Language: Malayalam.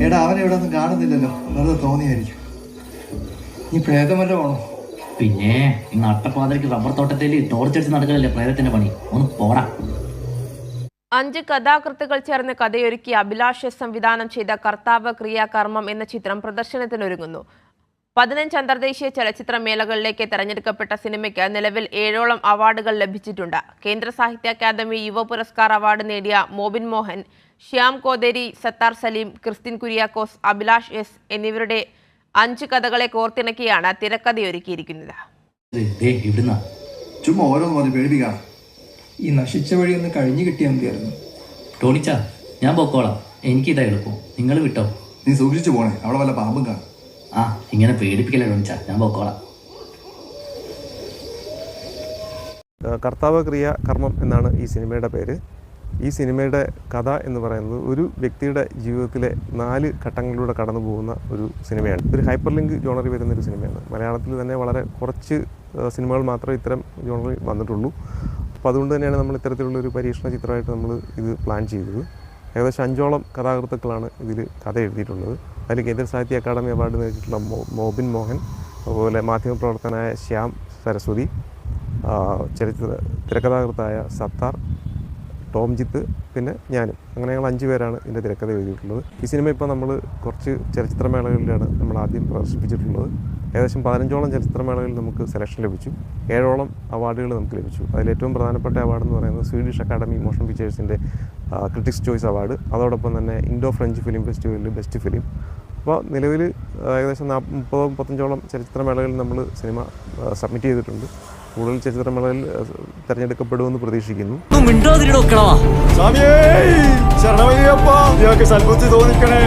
എടാ അവനെ ഇവിടെ ഒന്നും കാണുന്നില്ലല്ലോ, വെറുതെ തോന്നിയായിരിക്കും. നീ പ്രേതമല്ല പോണോ? പിന്നെ ഈ നട്ടപ്പാതിരക്ക് റബ്ബർ തോട്ടത്തിൽ ടോർച്ചടിച്ച് നടക്കലല്ലേ പ്രേതത്തിന്റെ പണി. ഒന്ന് പോടാ. 5 കഥാകൃത്തുക്കൾ ചേർന്ന് കഥയൊരുക്കി അഭിലാഷ് സംവിധാനം ചെയ്ത കർത്താവ് ക്രിയാകർമ്മം എന്ന ചിത്രം പ്രദർശനത്തിനൊരുങ്ങുന്നു. 15 അന്തർദേശീയ ചലച്ചിത്ര മേളകളിലേക്ക് തെരഞ്ഞെടുക്കപ്പെട്ട സിനിമയ്ക്ക് നിലവിൽ 7ഓളം അവാർഡുകൾ ലഭിച്ചിട്ടുണ്ട്. കേന്ദ്ര സാഹിത്യ അക്കാദമി യുവ പുരസ്കാർ അവാർഡ് നേടിയ മോബിൻ മോഹൻ, ശ്യാം കോതേരി, സത്താർ സലീം, ക്രിസ്ത്യൻ കുര്യാക്കോസ്, അഭിലാഷ് എസ് എന്നിവരുടെ 5 കഥകളെ കോർത്തിണക്കിയാണ് തിരക്കഥയൊരുക്കിയിരിക്കുന്നത്. ചുമ്മാ ഓരോന്ന് പറഞ്ഞ് പേടിപ്പിക്കാം. ഈ നശിച്ച വഴി ഒന്ന് കഴിഞ്ഞു കിട്ടിയാൽ മതിയായിരുന്നു. ടോണിച്ചാ, ഞാൻ പൊക്കോളാം. എനിക്കിതാ എളുപ്പം. നിങ്ങൾ വിട്ടോ. നീ സൂക്ഷിച്ചു പോണേ, അവിടെ വല്ല പാമ്പും കാണും. ആ, ഇങ്ങനെ പേടിപ്പിക്കല്ലേ ടോണിച്ചാ, ഞാൻ പൊക്കോളാം. കർത്താവ് ക്രിയാകർമ്മം എന്നാണ് ഈ സിനിമയുടെ പേര്. ഈ സിനിമയുടെ കഥ എന്ന് പറയുന്നത് ഒരു വ്യക്തിയുടെ ജീവിതത്തിലെ 4 ഘട്ടങ്ങളിലൂടെ കടന്നു പോകുന്ന ഒരു സിനിമയാണ്. ഒരു ഹൈപ്പർ ലിങ്ക് ജോണറിൽ വരുന്നൊരു സിനിമയാണ്. മലയാളത്തിൽ തന്നെ വളരെ കുറച്ച് സിനിമകൾ മാത്രമേ ഇത്തരം ജോണറിൽ വന്നിട്ടുള്ളൂ. അപ്പോൾ അതുകൊണ്ട് തന്നെയാണ് നമ്മൾ ഇത്തരത്തിലുള്ളൊരു പരീക്ഷണ ചിത്രമായിട്ട് നമ്മൾ ഇത് പ്ലാൻ ചെയ്തത്. ഏകദേശം 5ഓളം കഥാകൃത്തുക്കളാണ് ഇതിൽ കഥ എഴുതിയിട്ടുള്ളത്. അതിൽ കേന്ദ്ര സാഹിത്യ അക്കാദമി അവാർഡ് നേടിയിട്ടുള്ള മോബിൻ മോഹൻ, അതുപോലെ മാധ്യമപ്രവർത്തകനായ ശ്യാം സരസ്വതി, തിരക്കഥാകൃത്തായ സത്താർ, ടോംജിത്ത്, പിന്നെ ഞാനും. അങ്ങനെ ഞങ്ങൾ 5 പേരാണ് ഇതിൻ്റെ തിരക്കഥ എഴുതിയിട്ടുള്ളത്. ഈ സിനിമ ഇപ്പോൾ നമ്മൾ കുറച്ച് ചലച്ചിത്രമേളകളിലാണ് നമ്മൾ ആദ്യം പ്രദർശിപ്പിച്ചിട്ടുള്ളത്. ഏകദേശം 15ഓളം ചലച്ചിത്രമേളകളിൽ നമുക്ക് സെലക്ഷൻ ലഭിച്ചു. 7ഓളം അവാർഡുകൾ നമുക്ക് ലഭിച്ചു. അതിലേറ്റവും പ്രധാനപ്പെട്ട അവാർഡ് എന്ന് പറയുന്നത് സ്വീഡിഷ് അക്കാഡമി മോഷൻ പിക്ചേഴ്സിൻ്റെ ക്രിറ്റിക്സ് ചോയ്സ് അവാർഡ്, അതോടൊപ്പം തന്നെ ഇൻഡോ ഫ്രഞ്ച് ഫിലിം ഫെസ്റ്റിവലിൽ ബെസ്റ്റ് ഫിലിം. അപ്പോൾ നിലവിൽ ഏകദേശം 40-35ഓളം ചലച്ചിത്രമേളകളിൽ നമ്മൾ സിനിമ സബ്മിറ്റ് ചെയ്തിട്ടുണ്ട്. കൂടുതൽ ചലച്ചിത്രമേളയിൽ തിരഞ്ഞെടുക്കപ്പെടുമെന്ന് പ്രതീക്ഷിക്കുന്നു. ശരണമയ്യപ്പ, സൽബുദ്ധി തോന്നിക്കണേ.